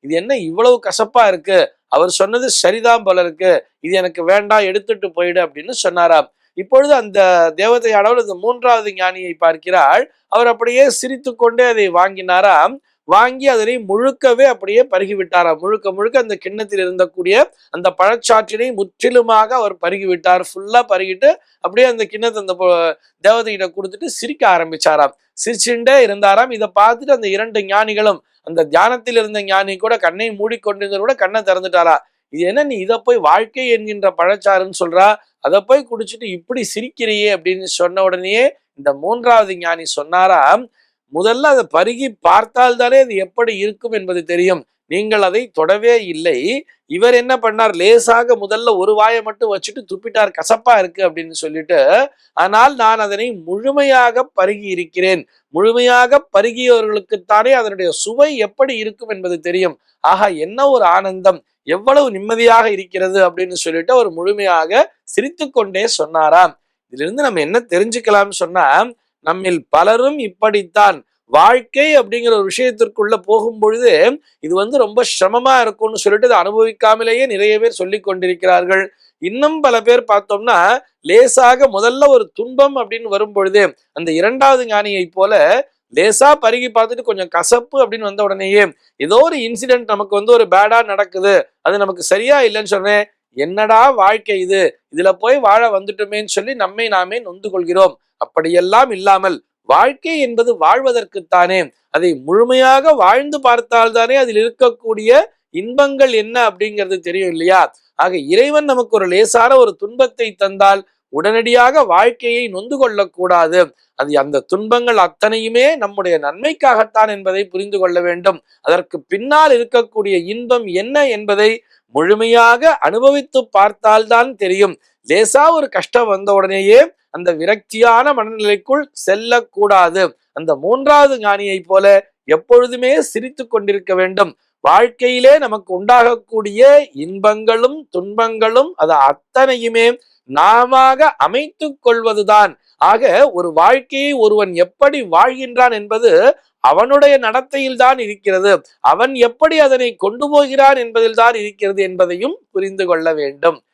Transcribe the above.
இது என்ன இவ்வளவு கசப்பா இருக்கு, அவர் சொன்னது சரிதான் போல இருக்கு, இது எனக்கு வேண்டாம், எடுத்துட்டு போயிடு அப்படின்னு சொன்னாராம். இப்பொழுது அந்த தேவதையானவள் இந்த மூன்றாவது ஞானியை பார்க்கிறாள். அவர் அப்படியே சிரித்து கொண்டே அதை வாங்கினாராம். வாங்கி அதனை முழுக்கவே அப்படியே பருகி விட்டாராம். முழுக்க முழுக்க அந்த கிண்ணத்தில் இருந்தக்கூடிய அந்த பழச்சாற்றினை முற்றிலுமாக அவர் பருகி விட்டார். ஃபுல்லா பருகிட்டு அப்படியே அந்த கிண்ணத்தை அந்த தேவதையிட கொடுத்துட்டு சிரிக்க ஆரம்பிச்சாராம். சிரிச்சுட்டே இருந்தாராம். இதை பார்த்துட்டு அந்த இரண்டு ஞானிகளும், அந்த தியானத்தில் இருந்த ஞானி கூட கண்ணை மூடிக்கொண்டிருந்த கூட கண்ணை திறந்துட்டாரா. இது என்ன, நீ இதை போய் வாழ்க்கை என்கின்ற பழச்சாறுன்னு சொல்றா, அதை போய் குடிச்சிட்டு இப்படி சிரிக்கிறியே அப்படின்னு சொன்ன உடனேயே இந்த மூன்றாவது ஞானி சொன்னாராம், முதல்ல அதை பருகி பார்த்தால்தானே அது எப்படி இருக்கும் என்பது தெரியும், நீங்கள் அதை தொடவே இல்லை. இவர் என்ன பண்ணார், லேசாக முதல்ல ஒரு வாயை மட்டும் வச்சுட்டு துப்பிட்டார், கசப்பா இருக்கு அப்படின்னு சொல்லிட்டு. ஆனால் நான் அதனை முழுமையாக பருகி இருக்கிறேன், முழுமையாக பருகியவர்களுக்குத்தானே அதனுடைய சுவை எப்படி இருக்கும் என்பது தெரியும். ஆஹா, என்ன ஒரு ஆனந்தம், எவ்வளவு நிம்மதியாக இருக்கிறது அப்படின்னு சொல்லிட்டு அவர் முழுமையாக சிரித்து கொண்டே சொன்னாராம். இதுல இருந்து நம்ம என்ன தெரிஞ்சுக்கலாம் சொன்னா, நம்மில் பலரும் இப்படித்தான். வாழ்க்கை அப்படிங்கிற ஒரு விஷயத்திற்குள்ள போகும் பொழுது இது ரொம்ப சிரமமா இருக்கும்னு சொல்லிட்டு அதை அனுபவிக்காமலேயே நிறைய பேர் சொல்லி கொண்டிருக்கிறார்கள். இன்னும் பல பேர் பார்த்தோம்னா லேசாக முதல்ல ஒரு துன்பம் அப்படின்னு வரும் பொழுது அந்த இரண்டாவது ஞானியை போல லேசா பருகி பார்த்துட்டு கொஞ்சம் கசப்பு அப்படின்னு வந்த உடனேயே ஏதோ ஒரு இன்சிடென்ட் நமக்கு ஒரு பேடா நடக்குது, அது நமக்கு சரியா இல்லைன்னு சொன்னேன், என்னடா வாழ்க்கை இது, இதுல போய் வாழ வந்துட்டோமேன்னு சொல்லி நம்மை நாமே நொந்து கொள்கிறோம். அப்படியெல்லாம் இல்லாமல் வாழ்க்கை என்பது வாழ்வதற்குத்தானே, அதை முழுமையாக வாழ்ந்து பார்த்தால்தானே அதில் இருக்கக்கூடிய இன்பங்கள் என்ன அப்படிங்கிறது தெரியும் இல்லையா. ஆக இறைவன் நமக்கு ஒரு லேசான ஒரு துன்பத்தை தந்தால் உடனடியாக வாழ்க்கையை நொந்து கொள்ளக்கூடாது. அது அந்த துன்பங்கள் அத்தனையுமே நம்முடைய நன்மைக்காகத்தான் என்பதை புரிந்து கொள்ள வேண்டும். அதற்கு பின்னால் இருக்கக்கூடிய இன்பம் என்ன என்பதை முழுமையாக அனுபவித்து பார்த்தால்தான் தெரியும். லேசா ஒரு கஷ்டம் வந்த உடனேயே அந்த விரக்தியான மனநிலைக்குள் செல்லக்கூடாது. அந்த மூன்றாவது ஞானியை போல எப்பொழுதுமே சிரித்து கொண்டிருக்க வேண்டும். வாழ்க்கையிலே நமக்கு உண்டாகக்கூடிய இன்பங்களும் துன்பங்களும் அது அத்தனையுமே நாம அமைத்து கொள்வதுதான். ஆக ஒரு வாழ்க்கையை ஒருவன் எப்படி வாழ்கின்றான் என்பது அவனுடைய நடத்தையில் தான் இருக்கிறது, அவன் எப்படி அதனை கொண்டு போகிறான் என்பதில் தான் இருக்கிறது என்பதையும் புரிந்து கொள்ள வேண்டும்.